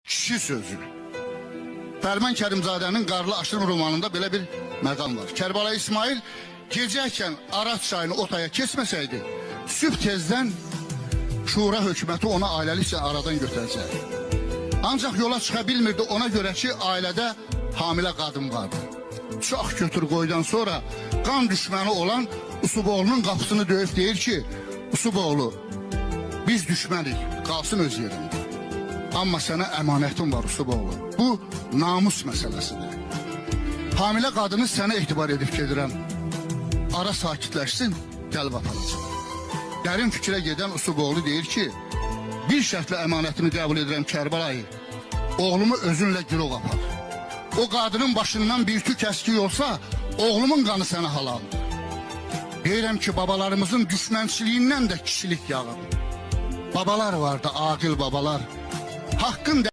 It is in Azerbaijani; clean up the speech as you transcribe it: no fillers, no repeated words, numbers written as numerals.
kişi sözü. Fərman Kərimzadənin Qarlı Aşırım romanında belə bir məqam var. Kərbəlayı İsmail gecəkən Araz çayını o taya keçməsəydi, sübh tezdən Şura hökuməti ona ailəlikcə aradan götürəcək. Ancaq yola çıxa bilmirdi, ona görə ki, ailədə hamilə qadın vardı. Çox götür qoydan sonra qan düşməni olan Usuboğlu'nun qapısını döyüb deyir ki, Usuboğlu, biz düşmənik, qalsın öz yerində. Amma sənə əmanətim var Usuboğlu. Bu namus məsələsidir. Hamilə qadını sənə etibar edib gedirəm. Ara sakitləşsin, gəlib aparacaq. Dərin fikrə gedən Usuboğlu deyir ki, bir şərtlə əmanətini qəbul edirəm Kərbəlayı. Oğlumu özünlə girov apar. O qadının başından bir tük əskik olsa, oğlumun qanı sənə halaldır. Deyirəm ki, babalarımızın düşmənçiliyindən də kişilik yağır. Babalar vardı, aqil babalar. Hakkın